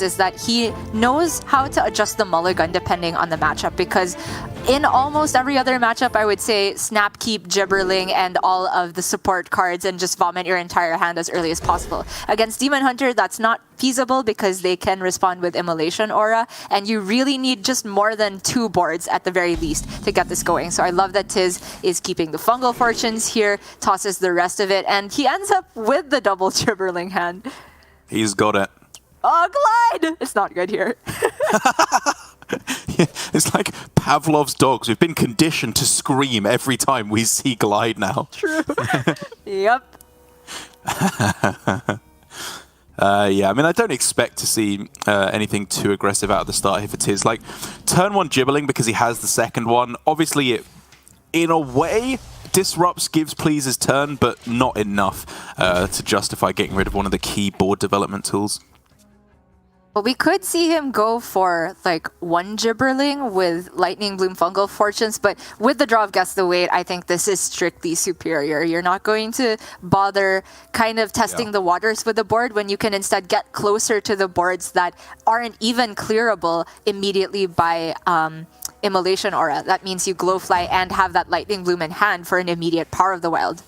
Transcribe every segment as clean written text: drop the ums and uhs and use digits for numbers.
is that he knows how to adjust the mulligan depending on the matchup, because in almost every other matchup, I would say snap, keep, gibberling, and all of the support cards and just vomit your entire hand as early as possible. Against Demon Hunter, that's not feasible because they can respond with Immolation Aura, and you really need just more than 2 boards at the very least to get this going. So I love that TIZS is keeping the Fungal Fortunes here, tosses the rest of it, and he ends up with the double gibberling hand. He's got it. Oh, Glide! It's not good here. It's like Pavlov's dogs. We've been conditioned to scream every time we see Glide now. True. Yep. Yeah, I mean, I don't expect to see anything too aggressive out of the start if it is. Like, turn 1 gibberling because he has the second one. Obviously, it, in a way, disrupts GivePLZ's turn, but not enough to justify getting rid of one of the key board development tools. But we could see him go for like 1 gibberling with Lightning Bloom Fungal Fortunes, but with the draw of Guess the Weight, I think this is strictly superior. You're not going to bother kind of testing the waters with the board when you can instead get closer to the boards that aren't even clearable immediately by Immolation Aura. That means you Glowfly and have that Lightning Bloom in hand for an immediate Power of the Wild.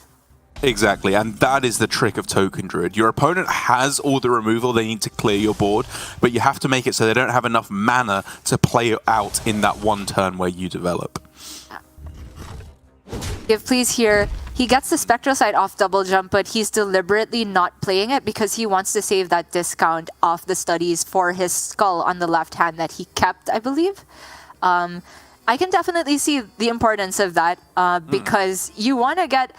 Exactly, and that is the trick of Token Druid. Your opponent has all the removal they need to clear your board, but you have to make it so they don't have enough mana to play it out in that one turn where you develop. GivePLZ here, he gets the Spectral Sight off double jump, but he's deliberately not playing it because he wants to save that discount off the studies for his skull on the left hand that he kept, I believe. I can definitely see the importance of that because you want to get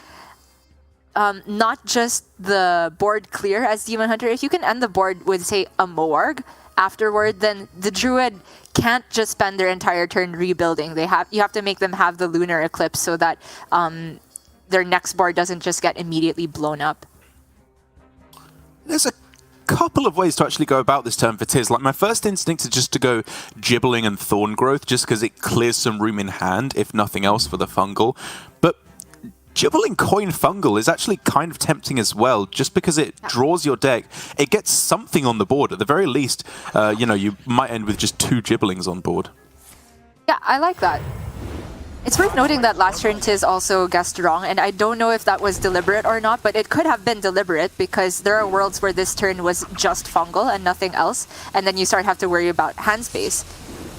not just the board clear as Demon Hunter. If you can end the board with, say, a Moarg afterward, then the Druid can't just spend their entire turn rebuilding. You have to make them have the Lunar Eclipse so that their next board doesn't just get immediately blown up. There's a couple of ways to actually go about this turn for TIZS. Like, my first instinct is just to go Gibberling and Thorn Growth, just because it clears some room in hand, if nothing else, for the Fungal. But Gibberling Coin Fungal is actually kind of tempting as well, just because it draws your deck. It gets something on the board. At the very least, you know, you might end with just 2 Gibberlings on board. Yeah, I like that. It's worth noting that last turn TIZS also guessed wrong, and I don't know if that was deliberate or not, but it could have been deliberate because there are worlds where this turn was just Fungal and nothing else, and then you start to have to worry about hand space.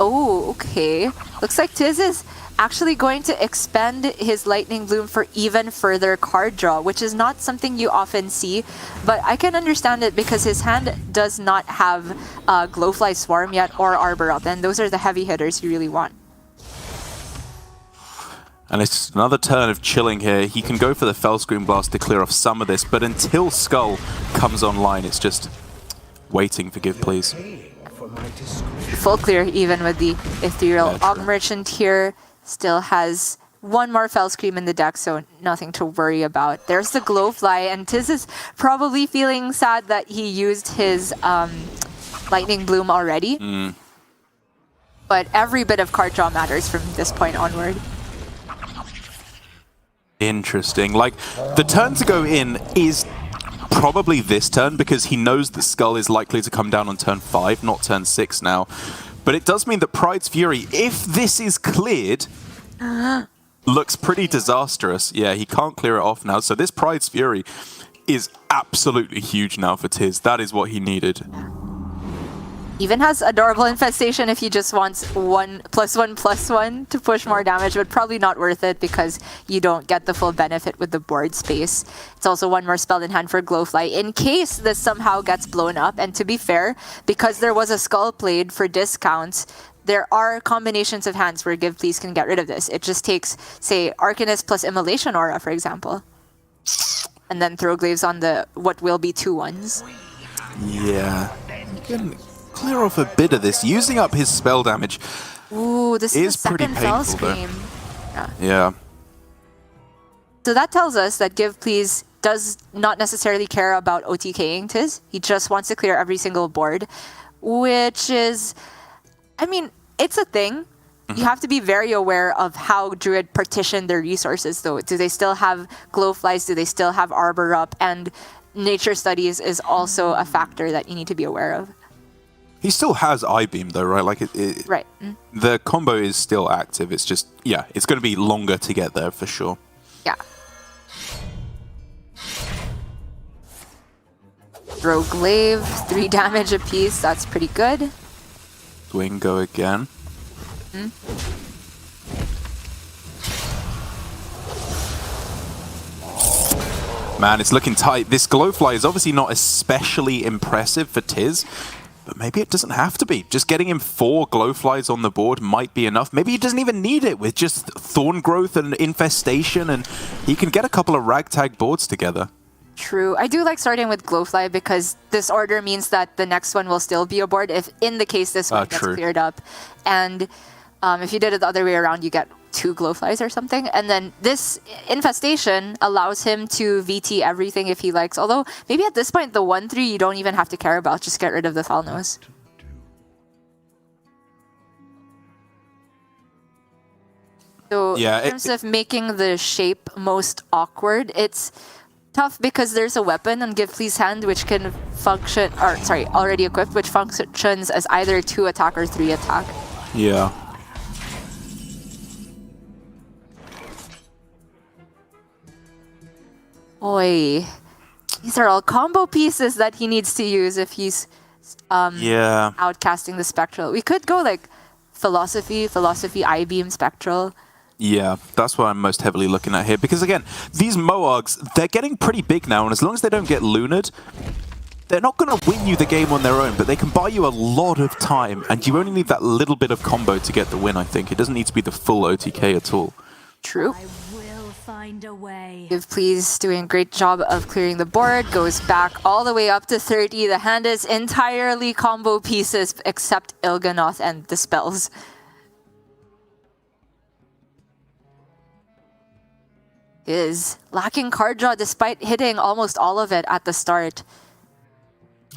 Oh, okay. Looks like TIZS is actually going to expend his Lightning Bloom for even further card draw, which is not something you often see, but I can understand it because his hand does not have Glowfly Swarm yet or Arbor Up, and those are the heavy hitters you really want. And it's another turn of chilling here. He can go for the Fellscream Blast to clear off some of this, but until Skull comes online, it's just waiting for GivePLZ. Full clear even with the Ethereal. Og Merchant here still has one more Fellscream in the deck, so nothing to worry about. There's the Glowfly, and TIZS is probably feeling sad that he used his Lightning Bloom already. But every bit of card draw matters from this point onward. Interesting. Like, the turn to go in is probably this turn because he knows that Skull is likely to come down on turn 5, not turn 6 now. But it does mean that Pride's Fury, if this is cleared, looks pretty disastrous. Yeah, he can't clear it off now. So this Pride's Fury is absolutely huge now for TIZS. That is what he needed. Even has Adorable Infestation if he just wants 1/1/1 to push more damage, but probably not worth it because you don't get the full benefit with the board space. It's also one more spell in hand for Glowfly in case this somehow gets blown up. And to be fair, because there was a Skull played for discounts, there are combinations of hands where GivePLZ can get rid of this. It just takes, say, Arcanist plus Immolation Aura, for example. And then throw Glaives on the what will be 2/1s. Yeah. You can clear off a bit of this. Using up his spell damage. Ooh, this is the second Fellscream. Yeah. So that tells us that GivePLZ does not necessarily care about OTKing TIZS. He just wants to clear every single board, which is, I mean, it's a thing. You have to be very aware of how Druid partition their resources, though. Do they still have Glowflies? Do they still have Arbor Up? And Nature Studies is also a factor that you need to be aware of. He still has I-Beam though, right? Like Right. The combo is still active. It's just, yeah, it's going to be longer to get there for sure. Yeah. Throw Glaive, 3 damage apiece. That's pretty good. Swing go again. Man, it's looking tight. This Glowfly is obviously not especially impressive for TIZS, but maybe it doesn't have to be. Just getting him 4 Glowflies on the board might be enough. Maybe he doesn't even need it with just Thorn Growth and Infestation, and he can get a couple of ragtag boards together. True. I do like starting with Glowfly because this order means that the next one will still be a board if, in the case, this one gets cleared up. And if you did it the other way around, you get 2 Glowflies or something. And then this Infestation allows him to VT everything if he likes. Although, maybe at this point, the 1-3 you don't even have to care about. Just get rid of the Thalnos. So, yeah, in terms of making the shape most awkward, it's tough because there's a weapon on GivePLZ hand which can function, or sorry, already equipped, which functions as either 2 attack or 3 attack. Yeah. Oi. These are all combo pieces that he needs to use if he's outcasting the Spectral. We could go like Philosophy, I-Beam, Spectral. Yeah, that's what I'm most heavily looking at here. Because again, these Moargs, they're getting pretty big now, and as long as they don't get lunared, they're not going to win you the game on their own, but they can buy you a lot of time, and you only need that little bit of combo to get the win, I think. It doesn't need to be the full OTK at all. True. I will find a way. GivePLZ doing a great job of clearing the board, goes back all the way up to 30. The hand is entirely combo pieces except Il'gynoth and the spells. Is lacking card draw despite hitting almost all of it at the start.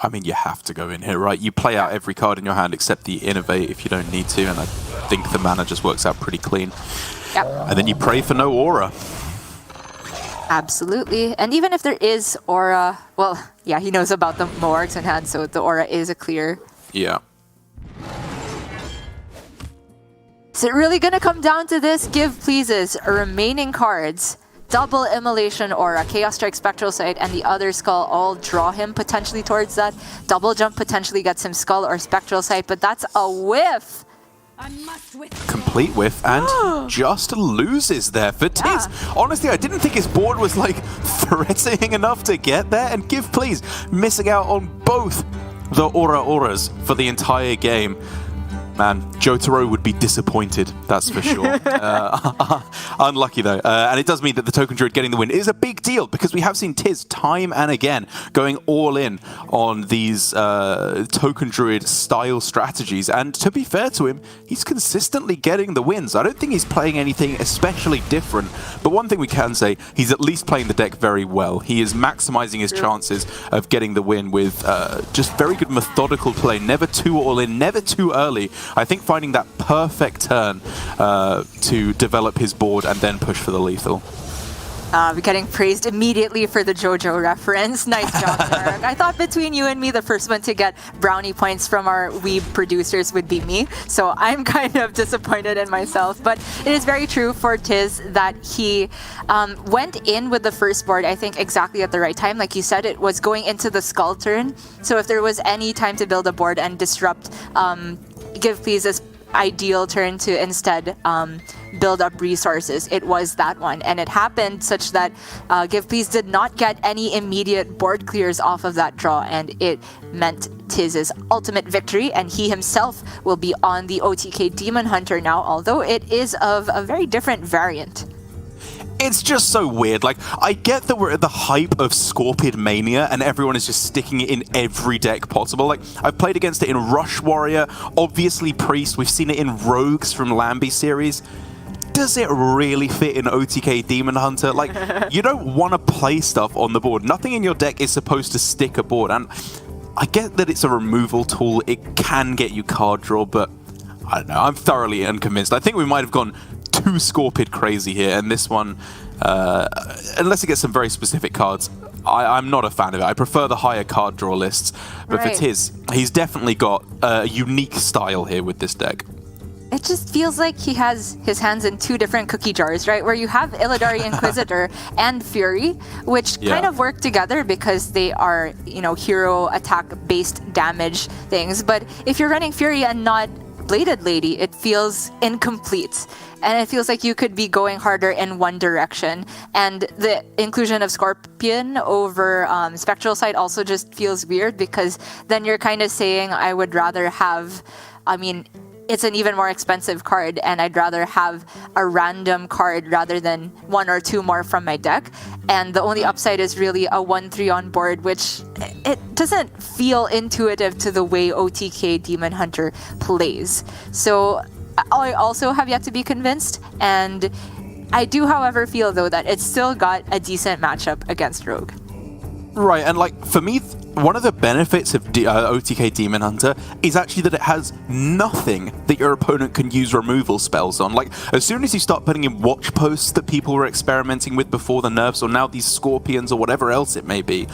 I mean, you have to go in here, right? You play out every card in your hand except the Innovate if you don't need to, and I think the mana just works out pretty clean. Yep. And then you pray for no aura. Absolutely. And even if there is aura, well, yeah, he knows about the Moargs in hand, so the aura is a clear. Yeah. Is it really going to come down to this? GivePLZ's remaining cards. Double Immolation Aura, Chaos Strike, Spectral Sight, and the other Skull all draw him potentially towards that. Double Jump potentially gets him Skull or Spectral Sight, but that's a whiff! Complete whiff, and just loses there for TIZS. Honestly, I didn't think his board was like threatening enough to get there, and GivePLZ missing out on both the auras for the entire game. Man, Jotaro would be disappointed, that's for sure. Unlucky though. And it does mean that the Token Druid getting the win is a big deal because we have seen TIZS time and again going all in on these Token Druid style strategies. And to be fair to him, he's consistently getting the wins. I don't think he's playing anything especially different. But one thing we can say, he's at least playing the deck very well. He is maximizing his chances of getting the win with just very good methodical play. Never too all in, never too early. I think finding that perfect turn to develop his board and then push for the lethal. Getting praised immediately for the JoJo reference. Nice job, Derek. I thought between you and me, the first one to get brownie points from our weeb producers would be me. So I'm kind of disappointed in myself. But it is very true for TIZS that he went in with the first board, I think, exactly at the right time. Like you said, it was going into the Skull turn. So if there was any time to build a board and disrupt GivePLZ's ideal turn to instead build up resources, it was that one. And it happened such that GivePLZ did not get any immediate board clears off of that draw, and it meant TIZS's ultimate victory, and he himself will be on the OTK Demon Hunter now, although it is of a very different variant. It's just so weird. Like, I get that we're at the hype of Scorpid Mania and everyone is just sticking it in every deck possible. Like, I've played against it in Rush Warrior, obviously Priest, we've seen it in Rogues from Lambie series. Does it really fit in OTK Demon Hunter? Like, you don't want to play stuff on the board. Nothing in your deck is supposed to stick a board. And I get that it's a removal tool. It can get you card draw, but I don't know. I'm thoroughly unconvinced. I think we might have gone too Scorpid crazy here, and this one, unless it gets some very specific cards, I'm not a fan of it. I prefer the higher card draw lists. But Right. for TIZS, he's definitely got a unique style here with this deck. It just feels like he has his hands in two different cookie jars, right? Where you have Illidari Inquisitor and Fury, which kind of work together because they are, you know, hero attack-based damage things. But if you're running Fury and not Bladed Lady, it feels incomplete. And it feels like you could be going harder in one direction. And the inclusion of Scorpion over Spectral Sight also just feels weird because then you're kind of saying, I would rather have, I mean, it's an even more expensive card, and I'd rather have a random card rather than one or two more from my deck. And the only upside is really a 1/3 on board, which it doesn't feel intuitive to the way OTK Demon Hunter plays. So I also have yet to be convinced, and I do, however, feel though that it's still got a decent matchup against Rogue. Right, and like for me, one of the benefits of OTK Demon Hunter is actually that it has nothing that your opponent can use removal spells on. Like, as soon as you start putting in watch posts that people were experimenting with before the nerfs, or now these scorpions or whatever else it may be,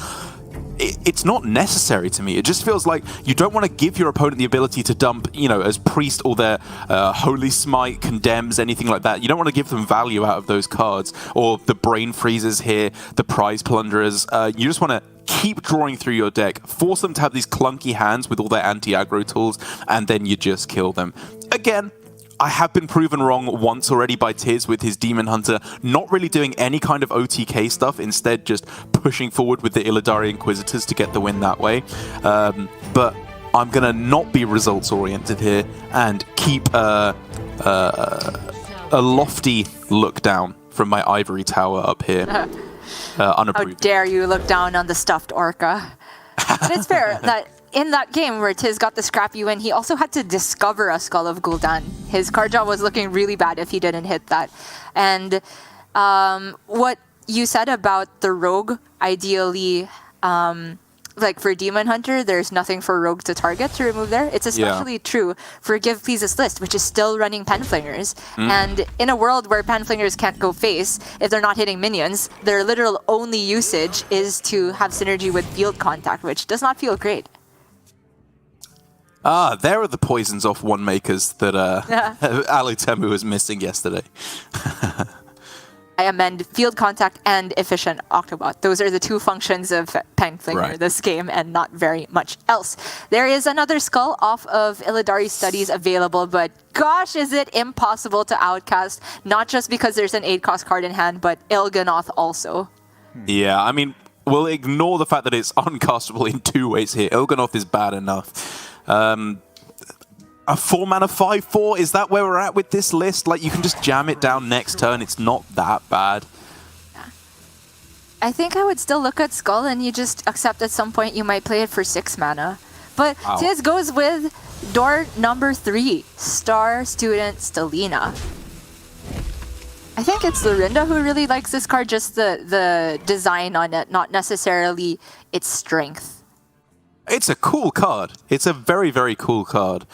it's not necessary to me. It just feels like you don't want to give your opponent the ability to dump, you know, as priest or their holy smite, condemns, anything like that. You don't want to give them value out of those cards, or the brain freezers here, the prize plunderers. You just want to keep drawing through your deck, force them to have these clunky hands with all their anti-aggro tools, and then you just kill them. Again, I have been proven wrong once already by TIZS with his Demon Hunter not really doing any kind of OTK stuff, instead just pushing forward with the Illidari Inquisitors to get the win that way. But I'm going to not be results oriented here and keep a lofty look down from my ivory tower up here. How Unapproved. dare you look down on the stuffed orca? But it's fair that in that game where TIZS got the scrappy win, he also had to discover a Skull of Gul'dan. His card draw was looking really bad if he didn't hit that. And what you said about the Rogue, ideally, like for Demon Hunter, there's nothing for Rogue to target to remove there. It's especially true for GivePLZ's list, which is still running Penflingers. And in a world where Penflingers can't go face, if they're not hitting minions, their literal only usage is to have synergy with field contact, which does not feel great. Ah, there are the poisons off one makers that Alutemu was missing yesterday. I amend field contact and efficient Octobot. Those are the two functions of Penflinger this game, and not very much else. There is another skull off of Illidari Studies available, but gosh, is it impossible to outcast, not just because there's an 8-cost card in hand, but Il'gynoth also. Yeah, I mean, we'll ignore the fact that it's uncastable in two ways here. Il'gynoth is bad enough. A 4-mana 5/4, is that where we're at with this list? Like, you can just jam it down next turn, it's not that bad. I think I would still look at Skull, and you just accept at some point you might play it for 6 mana. But TIZS goes with door number 3, Star Student Stelina. I think it's Lorinda who really likes this card, just the design on it, not necessarily its strength. It's a cool card. It's a very, very cool card.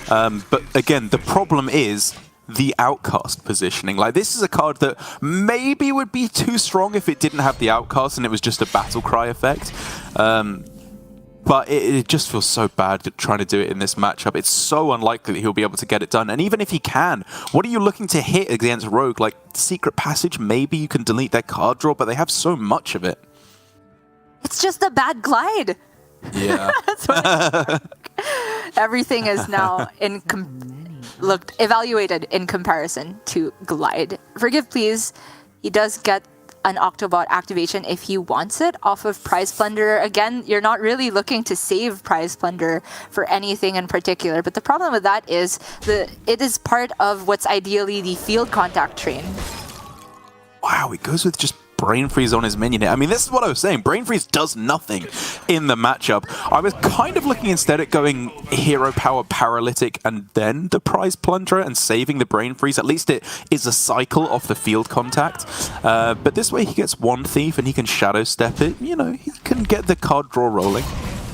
But again, the problem is the outcast positioning. Like, this is a card that maybe would be too strong if it didn't have the outcast and it was just a battle cry effect. But it just feels so bad trying to do it in this matchup. It's so unlikely that he'll be able to get it done. And even if he can, what are you looking to hit against Rogue? Like, Secret Passage, maybe you can delete their card draw, but they have so much of it. It's just a bad glide. Yeah. Everything is now evaluated in comparison to glide. Forgive please, he does get an Octobot activation if he wants it off of Prize Plunderer. Again, you're not really looking to save Prize Plunderer for anything in particular, but the problem with that is it is part of what's ideally the field contact train. Wow, he goes with just Brain Freeze on his minion here. I mean, this is what I was saying. Brain Freeze does nothing in the matchup. I was kind of looking instead at going Hero Power Paralytic and then the Prize Plunderer and saving the Brain Freeze. At least it is a cycle off the field contact. But this way he gets one Thief and he can Shadow Step it. You know, he can get the card draw rolling.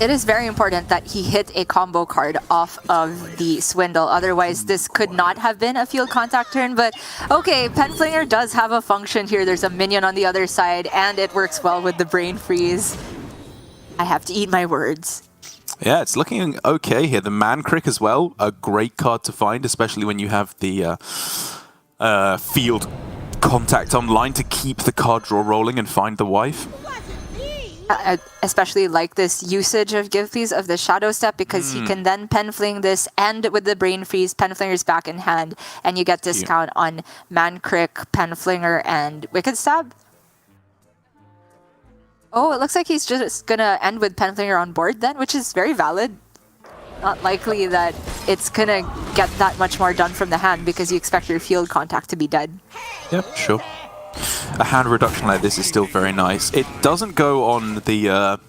It is very important that he hit a combo card off of the Swindle. Otherwise, this could not have been a field contact turn. But okay, Penflinger does have a function here. There's a minion on the other side, and it works well with the Brain Freeze. I have to eat my words. Yeah, it's looking okay here. The Mancrick as well, a great card to find, especially when you have the field contact online to keep the card draw rolling and find the wife. I especially like this usage of GivePLZ of the Shadow Step because he can then Penfling this, and with the Brain Freeze, Penflinger's back in hand, and you get discount on Mancrick, Penflinger, and Wicked Stab. Oh, it looks like he's just gonna end with Penflinger on board then, which is very valid. Not likely that it's gonna get that much more done from the hand because you expect your field contact to be dead. Yep, sure. A hand reduction like this is still very nice. It doesn't go on the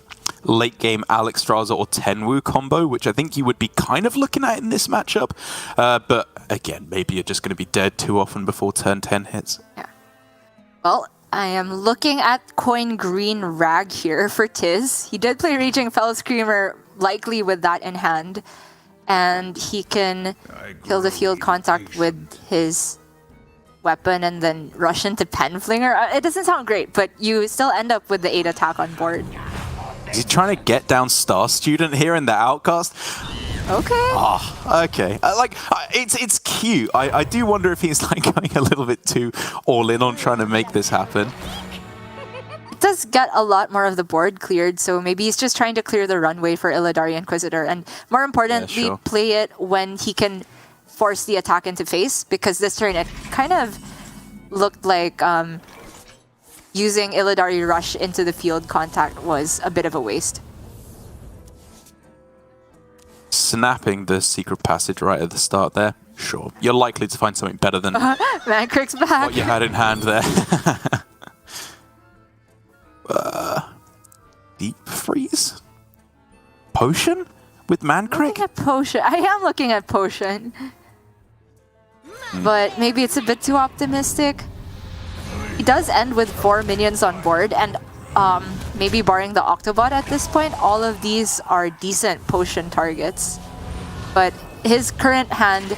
late game Alex Straza or Tenwu combo, which I think you would be kind of looking at in this matchup. But again, maybe you're just going to be dead too often before turn 10 hits. Yeah. Well, I am looking at Coin Green Rag here for TIZS. He did play Raging Fell Screamer, likely with that in hand. And he can kill the field contact with his weapon and then rush into Penflinger. It doesn't sound great, but you still end up with the 8 attack on board. Is he trying to get down Star Student here in the Outcast? Okay. Ah, okay. It's cute. I do wonder if he's like going a little bit too all in on trying to make this happen. It does get a lot more of the board cleared, so maybe he's just trying to clear the runway for Illidari Inquisitor, and more importantly, play it when he can force the attack into face, because this turn it kind of looked like using Illidari Rush into the field contact was a bit of a waste. Snapping the secret passage right at the start there, sure. You're likely to find something better than Mancrick's back. what you had in hand there. Deep freeze? Potion? With Mancrick? Looking at Potion. I am looking at Potion. But maybe it's a bit too optimistic. He does end with 4 minions on board, and maybe barring the Octobot at this point, all of these are decent Potion targets. But his current hand,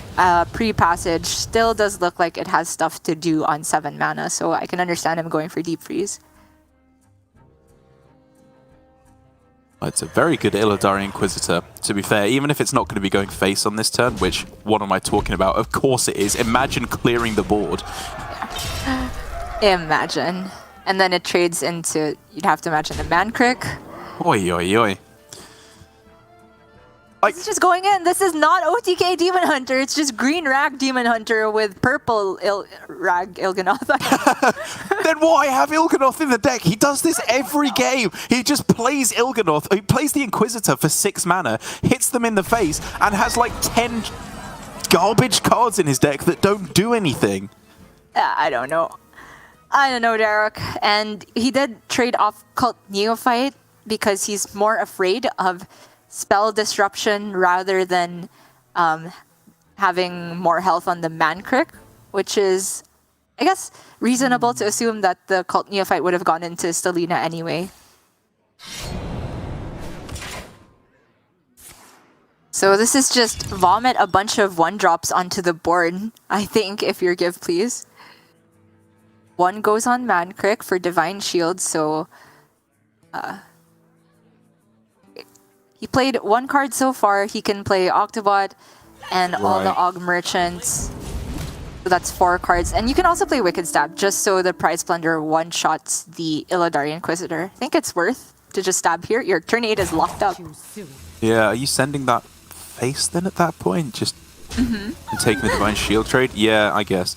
pre-passage, still does look like it has stuff to do on 7 mana, so I can understand him going for Deep Freeze. It's a very good Illidari Inquisitor, to be fair, even if it's not going to be going face on this turn, which, what am I talking about? Of course it is. Imagine clearing the board. Imagine. And then it trades into, you'd have to imagine the Mancrick. Oi, oi, oi. It's just going in. This is not OTK Demon Hunter. It's just green Rag Demon Hunter with purple Rag Il'gynoth. Then why have Il'gynoth in the deck? He does this every game. He just plays Il'gynoth. He plays the Inquisitor for 6 mana, hits them in the face, and has like 10 garbage cards in his deck that don't do anything. I don't know. I don't know, Derek. And he did trade off Cult Neophyte because he's more afraid of spell disruption rather than having more health on the Mancrick, which is, I guess, reasonable to assume that the Cult Neophyte would have gone into Stelina anyway. So this is just vomit a bunch of 1-drops onto the board, I think, if you're GivePLZ. 1 goes on Mancrick for Divine Shield, so he played 1 card so far. He can play Octobot and all the Og Merchants. So that's 4 cards. And you can also play Wicked Stab, just so the Prize Plunder one-shots the Illidari Inquisitor. I think it's worth to just stab here. Your turn 8 is locked up. Yeah, are you sending that face then at that point? Just and taking the Divine Shield trade? Yeah, I guess.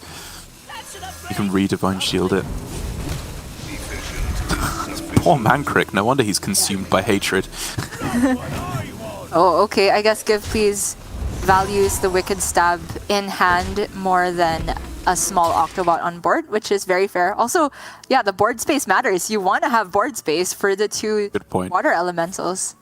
You can re-Divine Shield it. Poor Mancrick, no wonder he's consumed by hatred. Oh, okay, I guess GivePLZ values the Wicked Stab in hand more than a small Octobot on board, which is very fair. Also, yeah, the board space matters. You want to have board space for the 2 water elementals.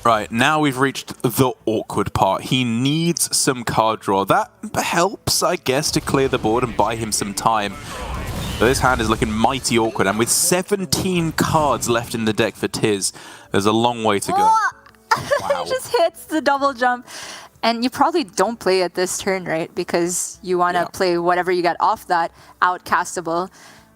Right, now we've reached the awkward part. He needs some card draw. That helps, I guess, to clear the board and buy him some time. But this hand is looking mighty awkward, and with 17 cards left in the deck for TIZS, there's a long way to go. Wow. He just hits the double jump. And you probably don't play it this turn, right? Because you want to play whatever you get off that outcastable.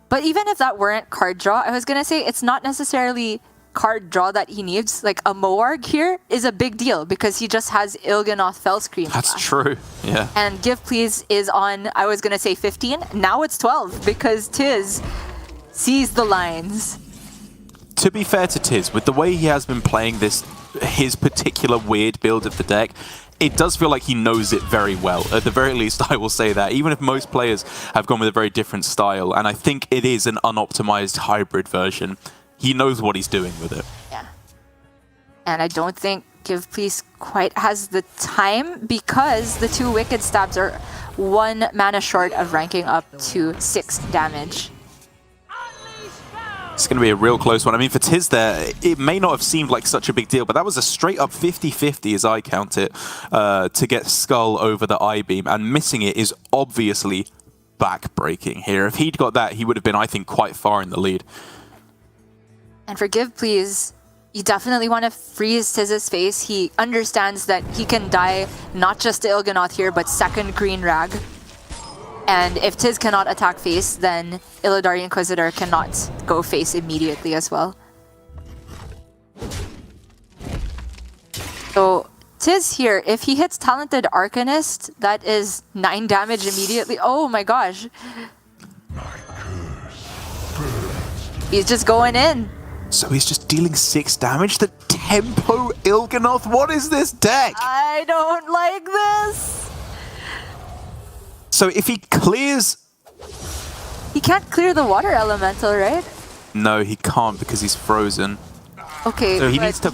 But even if that weren't card draw, I was going to say it's not necessarily card draw that he needs. Like a Moarg here is a big deal because he just has Il'gynoth Fellscream. That's true, yeah. And GivePLZ is on, I was going to say 15. Now it's 12 because TIZS sees the lines. To be fair to TIZS, with the way he has been playing his particular weird build of the deck, it does feel like he knows it very well. At the very least, I will say that. Even if most players have gone with a very different style, and I think it is an unoptimized hybrid version, he knows what he's doing with it. Yeah. And I don't think GivePLZ quite has the time because the 2 Wicked Stabs are 1 mana short of ranking up to 6 damage. It's going to be a real close one. I mean, for TIZS there, it may not have seemed like such a big deal, but that was a straight-up 50-50, as I count it, to get Skull over the I-Beam, and missing it is obviously back-breaking here. If he'd got that, he would have been, I think, quite far in the lead. And for GivePLZ, you definitely want to freeze TIZZ's face. He understands that he can die not just to Il'gynoth here, but second Green Rag. And if TIZZ cannot attack face, then Illidari Inquisitor cannot go face immediately as well. So TIZZ here, if he hits Talented Arcanist, that is 9 damage immediately. Oh my gosh. He's just going in. So he's just dealing 6 damage? The Tempo Il'gynoth? What is this deck? I don't like this. So if he clears... He can't clear the water elemental, right? No, he can't because he's frozen. Okay, so he but needs to...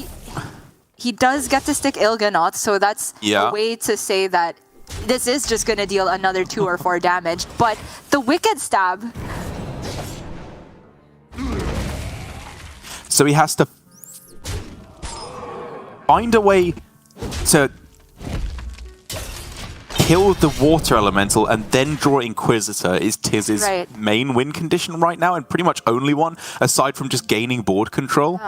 He does get to stick Il'gynoth, so that's a way to say that this is just going to deal another 2 or 4 damage. But the Wicked Stab... So he has to find a way to kill the water elemental and then draw Inquisitor is TIZZ's main win condition right now, and pretty much only one, aside from just gaining board control.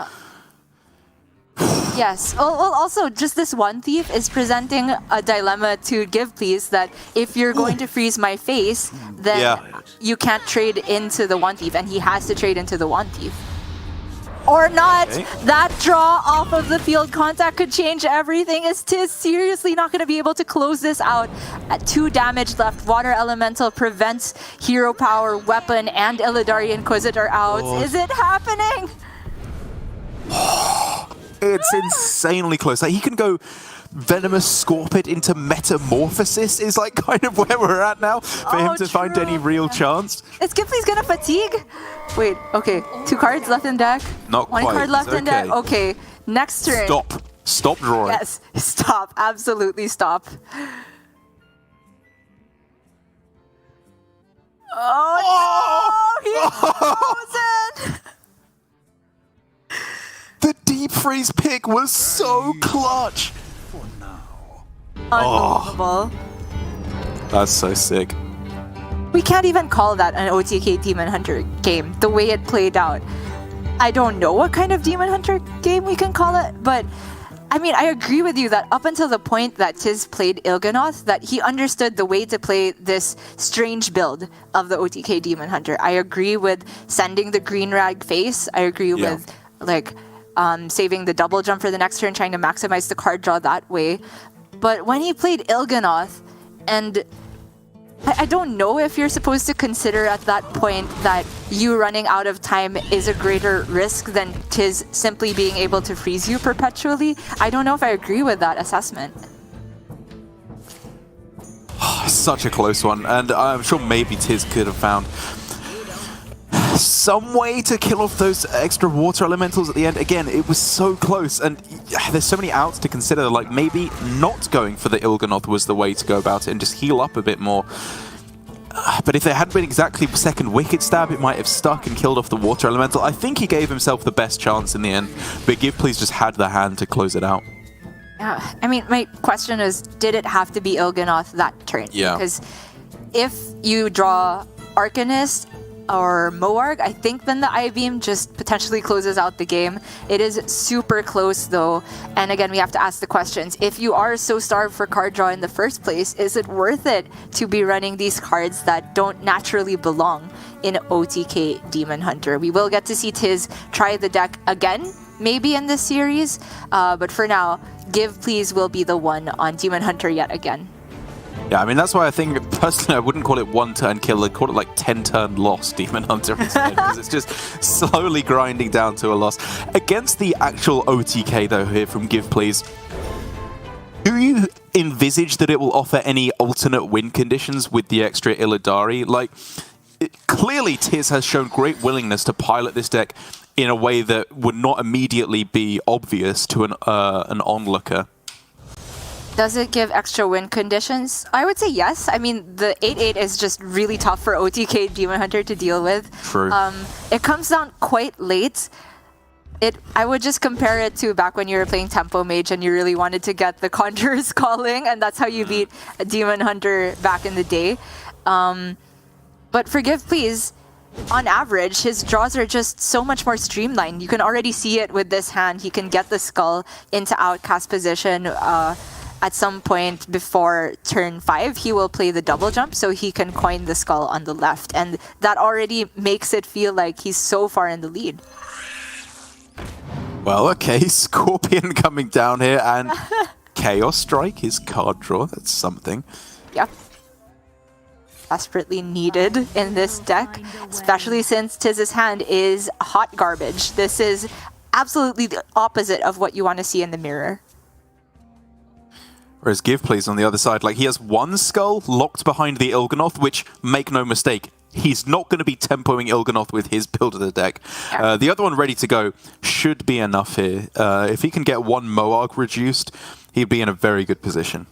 Yes. Well, also, just this one thief is presenting a dilemma to GivePLZ that if you're going to freeze my face, then you can't trade into the one thief, and he has to trade into the one thief. Or not. That draw off of the field contact could change everything. Is TIZZ seriously not going to be able to close this out? At 2 damage left, Water Elemental prevents Hero Power, Weapon, and Illidari Inquisitor out. Is it happening? It's insanely close. Like, he can go Venomous Scorpid into Metamorphosis is like kind of where we're at now for him to find any real chance. Is GivePLZ gonna fatigue? Wait, okay. 2 cards left in deck. Not quite. 1 card left in deck. Okay, next turn. Stop. Stop drawing. Yes, stop. Absolutely stop. Oh, no! He's frozen! The deep freeze pick was so clutch. Unbelievable. That's so sick. We can't even call that an OTK Demon Hunter game, the way it played out. I don't know what kind of Demon Hunter game we can call it, but I mean, I agree with you that up until the point that TIZZ played Il'gynoth, that he understood the way to play this strange build of the OTK Demon Hunter. I agree with sending the Green Rag face. I agree with like saving the double jump for the next turn, trying to maximize the card draw that way. But when he played Il'gynoth, and I don't know if you're supposed to consider at that point that you running out of time is a greater risk than TIZZ simply being able to freeze you perpetually. I don't know if I agree with that assessment. Such a close one, and I'm sure maybe TIZZ could have found some way to kill off those extra water elementals at the end. Again, it was so close, and there's so many outs to consider. Like, maybe not going for the Il'gynoth was the way to go about it and just heal up a bit more. But if there had been exactly second Wicked Stab, it might have stuck and killed off the water elemental. I think he gave himself the best chance in the end, but GivePLZ just had the hand to close it out. Yeah, I mean, my question is, did it have to be Il'gynoth that turn? Yeah. Because if you draw Arcanist, or Moarg, I think then the I-Beam just potentially closes out the game. It is super close though, and again we have to ask the questions. If you are so starved for card draw in the first place, is it worth it to be running these cards that don't naturally belong in OTK Demon Hunter? We will get to see TIZS try the deck again, maybe in this series, but for now, GivePLZ will be the one on Demon Hunter yet again. Yeah, I mean, that's why I think, personally, I wouldn't call it one-turn kill. I'd call it like 10-turn loss, Demon Hunter, instead, because it's just slowly grinding down to a loss. Against the actual OTK, though, here from GivePLZ, do you envisage that it will offer any alternate win conditions with the extra Illidari? Like, clearly, TIZS has shown great willingness to pilot this deck in a way that would not immediately be obvious to an onlooker. Does it give extra win conditions? I would say yes. I mean, the 8/8 is just really tough for OTK Demon Hunter to deal with. True. It comes down quite late. I would just compare it to back when you were playing Tempo Mage and you really wanted to get the Conjurer's Calling, and that's how you beat a Demon Hunter back in the day. But for GivePLZ, on average, his draws are just so much more streamlined. You can already see it with this hand. He can get the Skull into outcast position. At some point before turn 5, he will play the double jump so he can coin the Skull on the left. And that already makes it feel like he's so far in the lead. Well, okay, Scorpion coming down here, and Chaos Strike, his card draw. That's something. Yep. Desperately needed in this deck, especially since TIZZ's hand is hot garbage. This is absolutely the opposite of what you want to see in the mirror. Whereas GivePLZ on the other side, like, he has one Skull locked behind the Il'gynoth, which, make no mistake, he's not going to be tempoing Il'gynoth with his build of the deck. Yeah. The other one ready to go should be enough here. If he can get one Moarg reduced, he'd be in a very good position.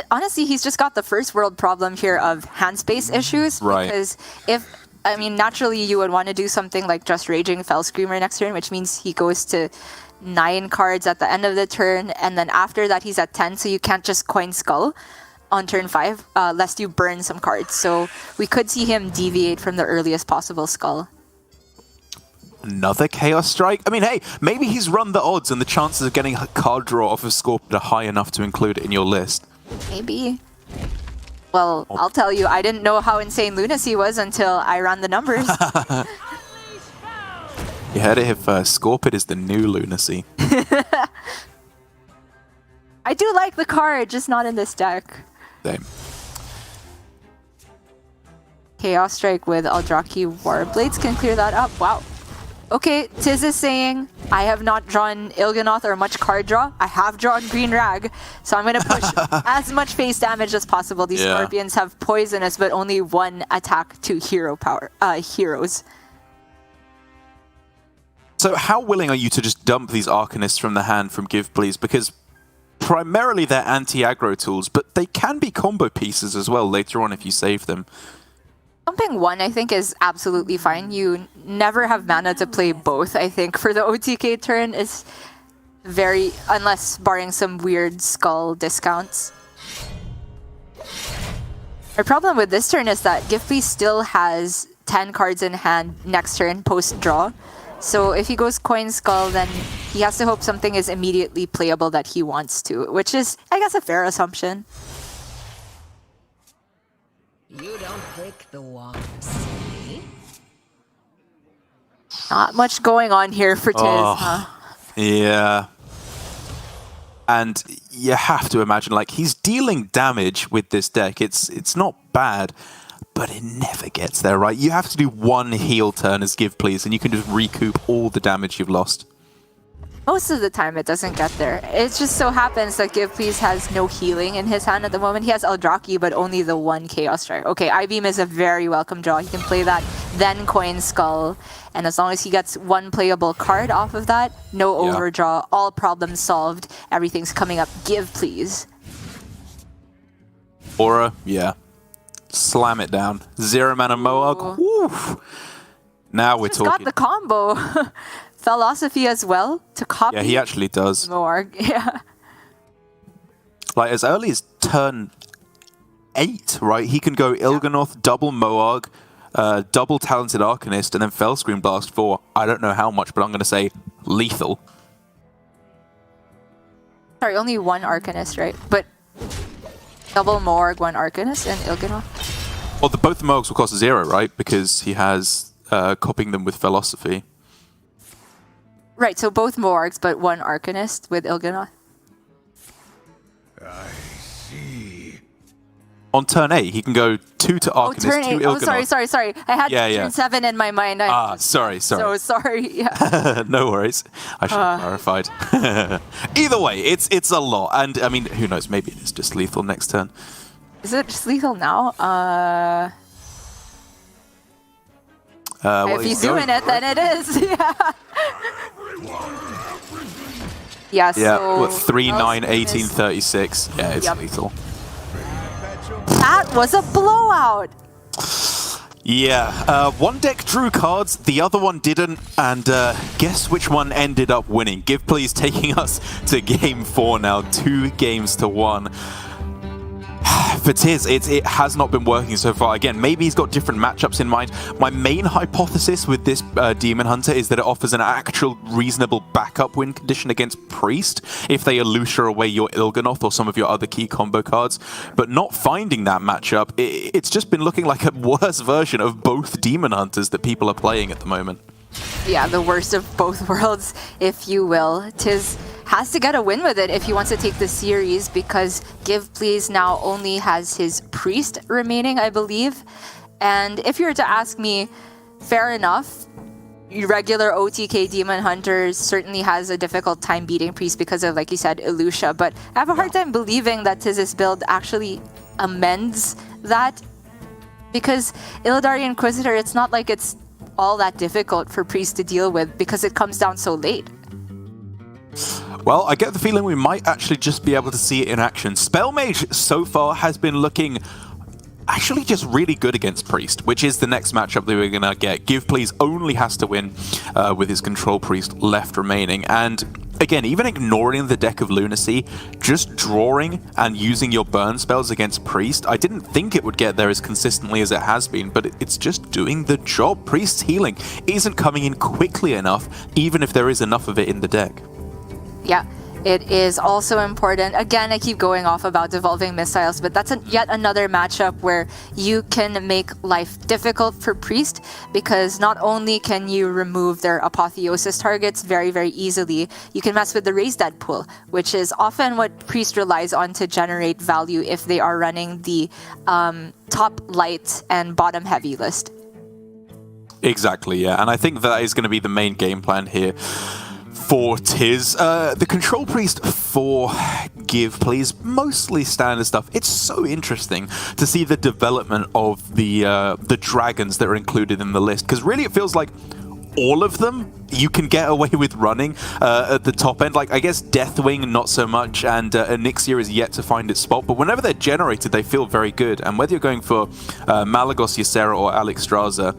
Honestly, he's just got the first world problem here of hand space issues. Right. Because I mean, naturally you would want to do something like Just Raging Fell Screamer next turn, which means he goes to 9 cards at the end of the turn, and then after that he's at 10, so you can't just coin Skull on turn 5, lest you burn some cards. So we could see him deviate from the earliest possible Skull. Another Chaos Strike? I mean, hey, maybe he's run the odds and the chances of getting a card draw off of Scorpion are high enough to include it in your list. Maybe. Well, I'll tell you, I didn't know how insane Lunacy was until I ran the numbers. You heard it here first. Scorpion is the new Lunacy. I do like the card, just not in this deck. Same. Chaos Strike with Eldrazi Warblades can clear that up. Wow. Okay, TIZS is saying, I have not drawn Il'gynoth or much card draw. I have drawn Green Rag, so I'm going to push as much face damage as possible. These Scorpions have poisonous, but only 1 attack to heroes. So how willing are you to just dump these Arcanists from the hand from GivePLZ? Because primarily they're anti-aggro tools, but they can be combo pieces as well later on if you save them. Dumping 1, I think, is absolutely fine. You never have mana to play both, I think, for the OTK turn. Is very, unless barring some weird Skull discounts. The problem with this turn is that GivePLZ still has 10 cards in hand next turn, post-draw. So if he goes coin Skull, then he has to hope something is immediately playable that he wants to, which is, I guess, a fair assumption. You don't pick the one, see? Not much going on here for TIZS, huh? Yeah. And you have to imagine, like, he's dealing damage with this deck. It's not bad, but it never gets there, right? You have to do 1 heal turn as GivePLZ, and you can just recoup all the damage you've lost. Most of the time it doesn't get there. It just so happens that GivePLZ has no healing in his hand at the moment. He has Eldrazi, but only the 1 Chaos Strike. Okay, I-Beam is a very welcome draw. He can play that, then coin Skull. And as long as he gets 1 playable card off of that, no overdraw, all problems solved. Everything's coming up. GivePLZ. Aura, yeah. Slam it down. 0 mana Moarg. Woo. Now we're talking. Got the combo. Philosophy as well to copy. Yeah, he actually does. Moarg, yeah. Like, as early as turn 8, right? He can go Il'gynoth, double Moarg, double Talented Arcanist, and then Fell Screen Blast for, I don't know how much, but I'm going to say lethal. Sorry, only one Arcanist, right? But double Morg, one Arcanist, and Il'gynoth. Well, both the Morgs will cost 0, right? Because he has copying them with Philosophy. Right, so both Morgs, but one Arcanist with Il'gynoth. I see. On turn 8, he can go 2 to Arcanist, turn 2 8. Il'gynoth. Sorry. I had turn 7 in my mind. Sorry. So sorry. Yeah. No worries. I should have clarified. Either way, it's a lot. And, I mean, who knows? Maybe it's just lethal next turn. Is it just lethal now? Well, if you zoom in it, then it is. Yeah. So what, 3, 9, 18, 36. Yeah, it's lethal. That was a blowout. Yeah, one deck drew cards, the other one didn't, and guess which one ended up winning? GivePLZ taking us to game 4 now, 2 games to 1. For TIZS, it has not been working so far. Again, maybe he's got different matchups in mind. My main hypothesis with this Demon Hunter is that it offers an actual reasonable backup win condition against Priest if they Elutia away your Il'gynoth or some of your other key combo cards. But not finding that matchup, it's just been looking like a worse version of both Demon Hunters that people are playing at the moment. Yeah, the worst of both worlds, if you will. TIZS has to get a win with it if he wants to take the series, because GivePLZ now only has his Priest remaining, I believe. And if you were to ask me, fair enough, regular OTK Demon Hunters certainly has a difficult time beating Priest because of, like you said, Elutia. But I have a hard time believing that TIZS' build actually amends that, because Illidari Inquisitor, it's not like it's all that difficult for Priest to deal with because it comes down so late. Well, I get the feeling we might actually just be able to see it in action. Spell Mage so far has been looking actually just really good against Priest, which is the next matchup that we're going to get. GivePLZ only has to win with his Control Priest left remaining. And again, even ignoring the deck of Lunacy, just drawing and using your burn spells against Priest, I didn't think it would get there as consistently as it has been, but it's just doing the job. Priest's healing isn't coming in quickly enough, even if there is enough of it in the deck. Yeah, it is also important. Again, I keep going off about devolving missiles, but that's yet another matchup where you can make life difficult for Priest, because not only can you remove their Apotheosis targets very, very easily, you can mess with the Raise Dead pool, which is often what Priest relies on to generate value if they are running the top light and bottom heavy list. Exactly, yeah. And I think that is going to be the main game plan here for TIZS. The Control Priest for GivePLZ, mostly standard stuff. It's so interesting to see the development of the dragons that are included in the list, because really it feels like all of them you can get away with running at the top end. Like, I guess Deathwing not so much, and Onyxia is yet to find its spot, but whenever they're generated they feel very good. And whether you're going for Malygos, Ysera or Alexstrasza,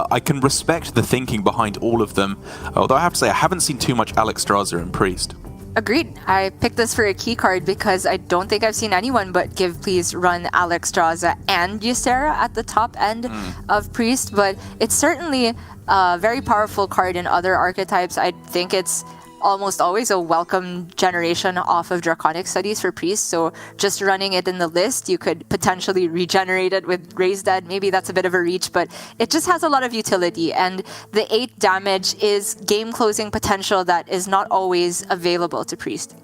I can respect the thinking behind all of them, although I have to say I haven't seen too much Alexstrasza in Priest. Agreed. I picked this for a key card because I don't think I've seen anyone but GivePLZ run Alexstrasza and Ysera at the top end of Priest, but it's certainly a very powerful card in other archetypes. I think it's almost always a welcome generation off of Draconic Studies for Priest, so just running it in the list, you could potentially regenerate it with Raise Dead. Maybe that's a bit of a reach, but it just has a lot of utility, and the 8 damage is game-closing potential that is not always available to Priest.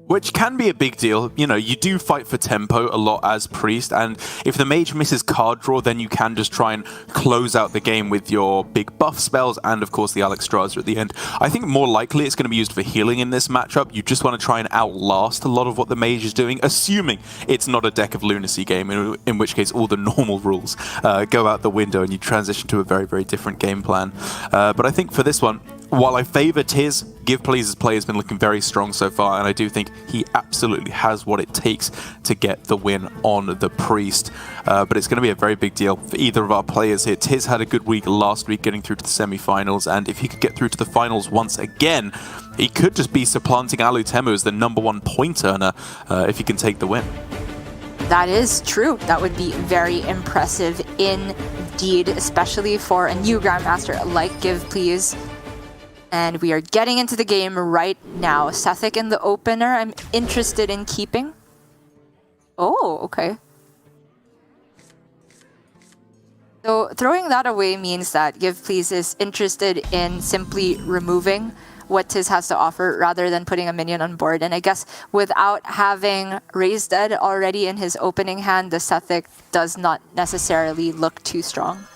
Which can be a big deal. You know, you do fight for tempo a lot as Priest, and if the Mage misses card draw, then you can just try and close out the game with your big buff spells and, of course, the Alexstrasza at the end. I think more likely it's going to be used for healing in this matchup. You just want to try and outlast a lot of what the Mage is doing, assuming it's not a deck of Lunacy game, in which case all the normal rules go out the window and you transition to a very, very different game plan. But I think for this one, while I favour TIZS, GivePLZ's play has been looking very strong so far, and I do think he absolutely has what it takes to get the win on the Priest. But it's going to be a very big deal for either of our players here. TIZS had a good week last week getting through to the semi-finals, and if he could get through to the finals once again, he could just be supplanting Alutemu as the #1 point earner if he can take the win. That is true. That would be very impressive indeed, especially for a new Grandmaster like GivePLZ. And we are getting into the game right now. Sethic in the opener, I'm interested in keeping. Oh, okay. So throwing that away means that GivePLZ is interested in simply removing what TIZS has to offer rather than putting a minion on board. And I guess without having Raised Dead already in his opening hand, the Sethic does not necessarily look too strong.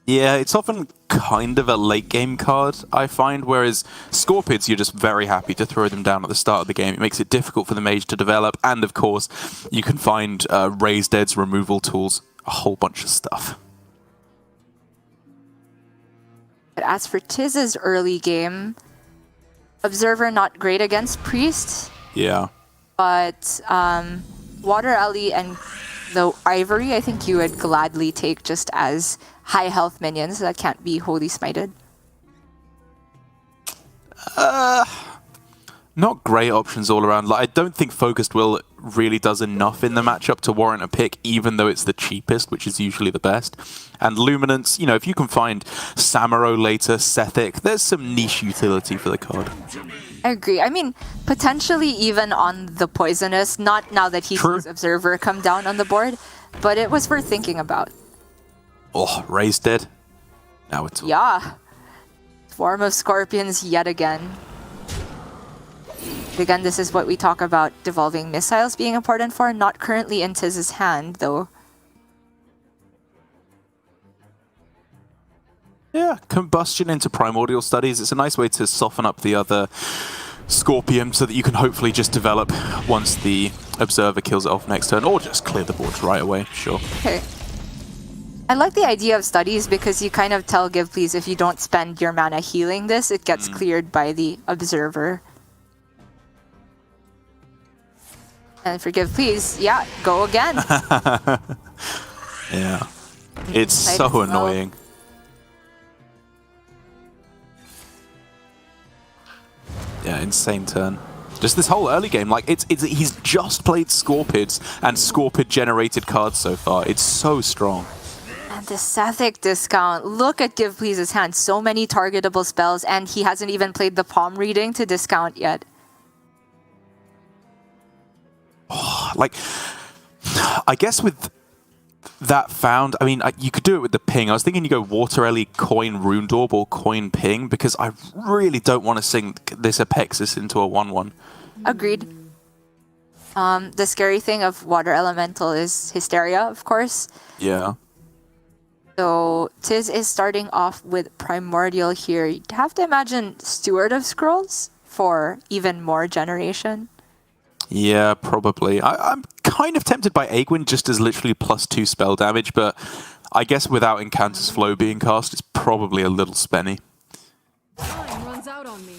Yeah, it's often kind of a late game card, I find, whereas Scorpids, you're just very happy to throw them down at the start of the game. It makes it difficult for the mage to develop, and of course, you can find Raised Dead's removal tools, a whole bunch of stuff. But as for TIZZ's early game, Observer not great against Priest. Yeah. But Water Ellie and the Ivory, I think you would gladly take just as high health minions that can't be Holy Smited. Not great options all around. Like, I don't think Focused Will really does enough in the matchup to warrant a pick, even though it's the cheapest, which is usually the best. And Luminance, you know, if you can find Samuro later, Sethic, there's some niche utility for the card. I agree. I mean, potentially even on the Poisonous, not now that he sees Observer come down on the board, but it was worth thinking about. Oh, Raised Dead. Now it's... Yeah. Swarm of Scorpions yet again. Again, this is what we talk about devolving missiles being important for. Not currently in TIZZ's hand, though. Yeah, Combustion into Primordial Studies. It's a nice way to soften up the other Scorpion so that you can hopefully just develop once the Observer kills it off next turn, or just clear the board right away, sure. Okay. I like the idea of Studies because you kind of tell GivePLZ if you don't spend your mana healing this, it gets cleared by the Observer. And for GivePLZ, yeah, go again. Yeah. It's so annoying. Yeah, insane turn. Just this whole early game, like, he's just played Scorpids and Scorpid-generated cards so far. It's so strong. And the Sethic discount. Look at GivePLZ's hand. So many targetable spells, and he hasn't even played the palm reading to discount yet. Oh, like, I guess with that found, I mean, you could do it with the ping. I was thinking you go Water Ellie, coin Rune Orb, or coin ping, because I really don't want to sing this Apexis into a 1-1. Agreed. The scary thing of Water Elemental is Hysteria, of course. Yeah. So TIZZ is starting off with Primordial here. You'd have to imagine Steward of Scrolls for even more generation. Yeah, probably. I'm kind of tempted by Aegwynn just as literally +2 spell damage, but I guess without Incantus Flow being cast, it's probably a little spenny. Time runs out on me.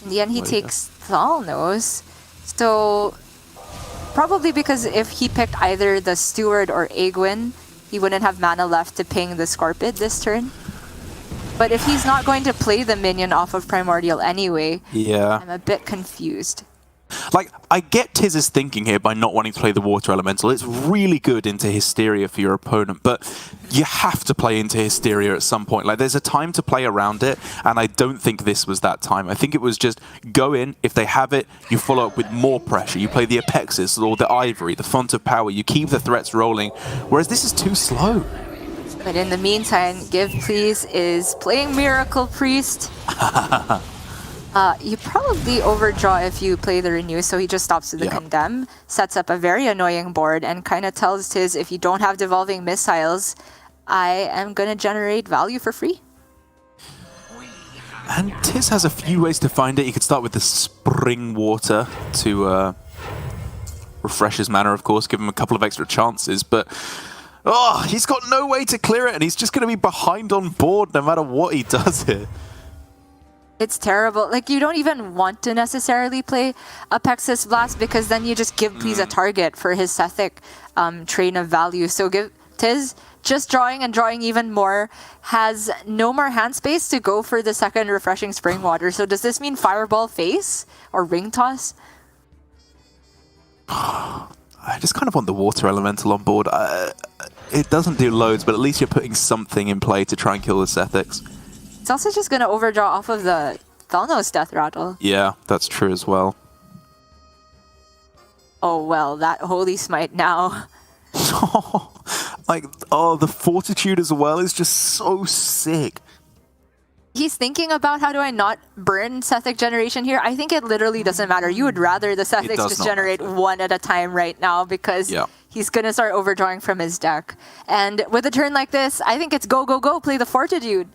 In the end, he takes Thalnos. So probably because if he picked either the Steward or Aegwynn, he wouldn't have mana left to ping the Scorpid this turn. But if he's not going to play the minion off of Primordial anyway, yeah, I'm a bit confused. Like, I get TIZZ's thinking here by not wanting to play the Water Elemental. It's really good into Hysteria for your opponent, but you have to play into Hysteria at some point. Like, there's a time to play around it, and I don't think this was that time. I think it was just go in, if they have it, you follow up with more pressure. You play the Apexis or the Ivory, the Font of Power. You keep the threats rolling, whereas this is too slow. But in the meantime, GivePLZ is playing Miracle Priest. You probably overdraw if you play the Renew, so he just stops to the Condemn, sets up a very annoying board, and kind of tells TIZZ, if you don't have Devolving Missiles, I am going to generate value for free. And TIZZ has a few ways to find it. You could start with the Spring Water to refresh his mana, of course, give him a couple of extra chances, but... oh, he's got no way to clear it, and he's just going to be behind on board no matter what he does here. It's terrible. Like, you don't even want to necessarily play Apexis Blast because then you just give TIZZ a target for his Sethic train of value. So TIZZ, just drawing and drawing even more, has no more hand space to go for the second Refreshing Spring Water. So does this mean Fireball face or Ring Toss? I just kind of want the water elemental on board. It doesn't do loads, but at least you're putting something in play to try and kill the Sethix. It's also just going to overdraw off of the Thalnos Death Rattle. Yeah, that's true as well. Oh, well, that Holy Smite now. Like, oh, the Fortitude as well is just so sick. He's thinking about how do I not burn Sethic generation here. I think it literally doesn't matter. You would rather the Sethics just generate one at a time right now because he's going to start overdrawing from his deck. And with a turn like this, I think it's go, go, go, play the Fortitude.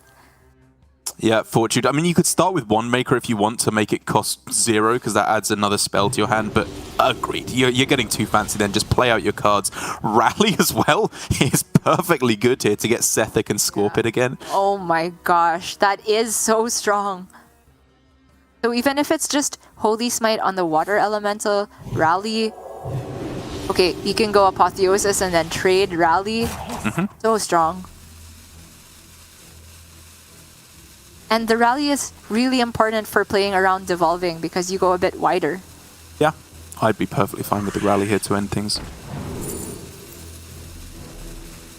Yeah, Fortitude. I mean, you could start with one maker if you want to make it cost 0 because that adds another spell to your hand, but agreed. You're getting too fancy then. Just play out your cards. Rally as well is perfectly good here to get Sethic and Scorpid again. Oh my gosh, that is so strong. So even if it's just Holy Smite on the Water Elemental, Rally... Okay, you can go Apotheosis and then trade Rally. So strong. And the Rally is really important for playing around Devolving because you go a bit wider. Yeah, I'd be perfectly fine with the Rally here to end things.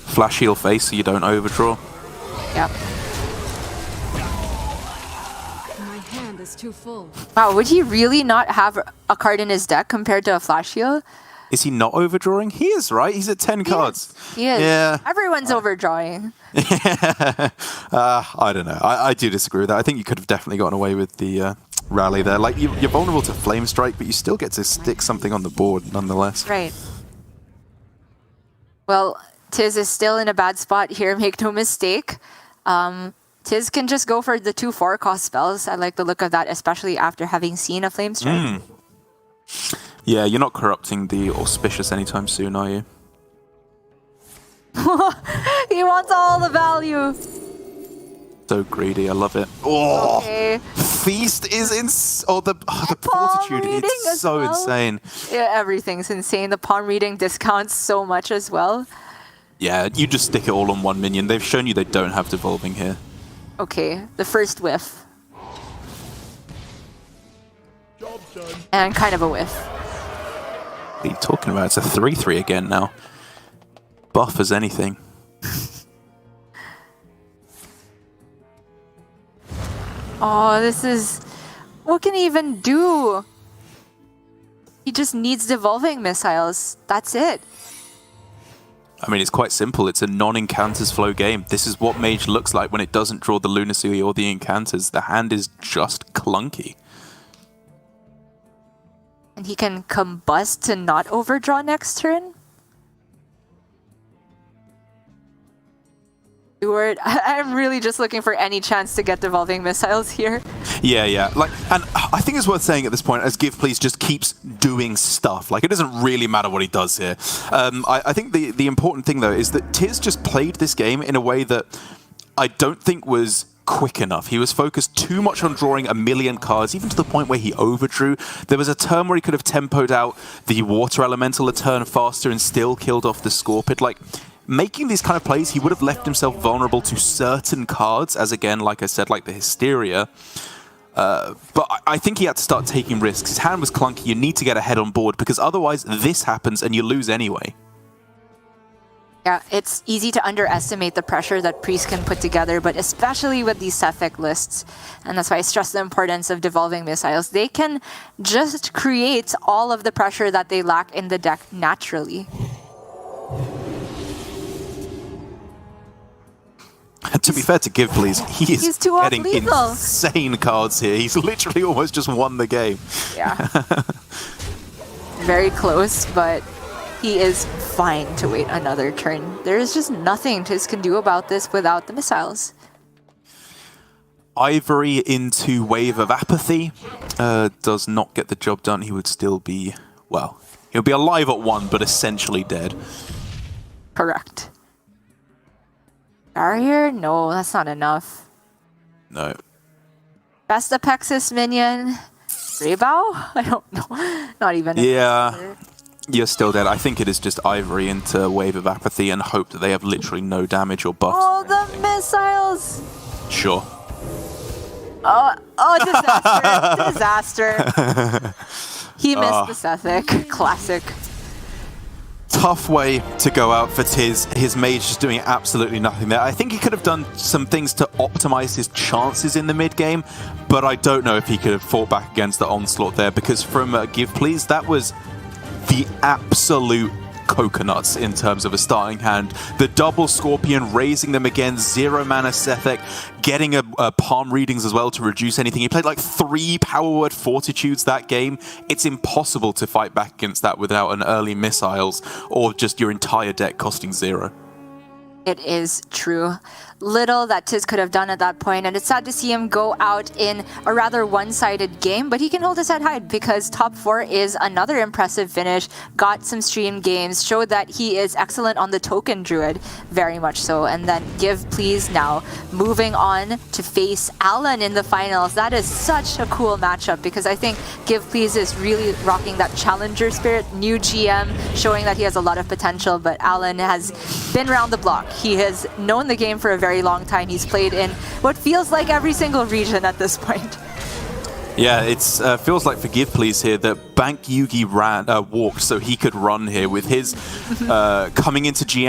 Flash heal face so you don't overdraw. Yeah. My hand is too full. Wow, would he really not have a card in his deck compared to a Flash heal? Is he not overdrawing? He is, right? He's at 10 cards. He is. Yeah. Everyone's overdrawing. I don't know. I do disagree with that. I think you could have definitely gotten away with the Rally there. Like, you're vulnerable to Flame Strike, but you still get to stick something on the board nonetheless. Right. Well, TIZS is still in a bad spot here, make no mistake. TIZS can just go for the 2/4 cost spells. I like the look of that, especially after having seen a Flame Strike. Yeah, you're not corrupting the Auspicious anytime soon, are you? He wants all the value. So greedy, I love it. Oh, Okay. Feast is the Fortitude reading is as so well. insane. Yeah, everything's insane. The palm reading discounts so much as well. Yeah, you just stick it all on one minion. They've shown you they don't have Devolving here. Okay, the first whiff. And kind of a whiff. What are you talking about? It's a 3/3 again now. Buff as anything. Oh, this is... What can he even do? He just needs Devolving Missiles. That's it. I mean, it's quite simple. It's a non-encounters flow game. This is what Mage looks like when it doesn't draw the Lunacy or the encounters. The hand is just clunky. And he can combust to not overdraw next turn? Stuart, I'm really just looking for any chance to get Devolving Missiles here. Yeah. And I think it's worth saying at this point, as GivePLZ just keeps doing stuff. Like, it doesn't really matter what he does here. I think the important thing, though, is that TIZS just played this game in a way that I don't think was quick enough. He was focused too much on drawing a million cards, even to the point where he overdrew. There was a turn where he could have tempoed out the Water Elemental a turn faster and still killed off the Scorpid. Like, making these kind of plays, he would have left himself vulnerable to certain cards, as again, like I said, like the Hysteria. But I think he had to start taking risks. His hand was clunky. You need to get ahead on board, because otherwise this happens and you lose anyway. Yeah, it's easy to underestimate the pressure that Priest can put together, but especially with these Sethic lists. And that's why I stress the importance of Devolving Missiles. They can just create all of the pressure that they lack in the deck naturally. To be fair to GivePLZ, he's too getting lethal. insane cards here. He's literally almost just won the game. Yeah. Very close, but he is fine to wait another turn. There is just nothing TIZS can do about this without the missiles. Ivory into Wave of Apathy does not get the job done. He would still be, well, he'll be alive at 1, but essentially dead. Correct. Barrier? No, that's not enough. No. Best Apexis minion? Rebow? I don't know. Not even. Yeah. You're still dead. I think it is just Ivory into Wave of Apathy and hope that they have literally no damage or buffs. Oh, the missiles! Sure. Oh, disaster. Disaster. He missed the Sethic. Classic. Tough way to go out for TIZS. His mage just doing absolutely nothing there. I think he could have done some things to optimize his chances in the mid game, but I don't know if he could have fought back against the onslaught there, because from GivePLZ, that was the absolute coconuts in terms of a starting hand. The double Scorpion, raising them again, 0 mana Sethic, getting a palm readings as well to reduce anything. He played like 3 Power Word Fortitudes that game. It's impossible to fight back against that without an early missiles or just your entire deck costing 0. It is true. Little that TIZS could have done at that point, and it's sad to see him go out in a rather one-sided game, but he can hold his head high because top 4 is another impressive finish, got some stream games, showed that he is excellent on the token druid, very much so, and then GivePLZ now moving on to face Alan in the finals. That is such a cool matchup because I think GivePLZ is really rocking that challenger spirit, new GM, showing that he has a lot of potential, but Alan has been around the block. He has known the game for a very long time. He's played in what feels like every single region at this point. Yeah, it feels like for GivePLZ here that Bank Yugi walked so he could run here with his coming into GM.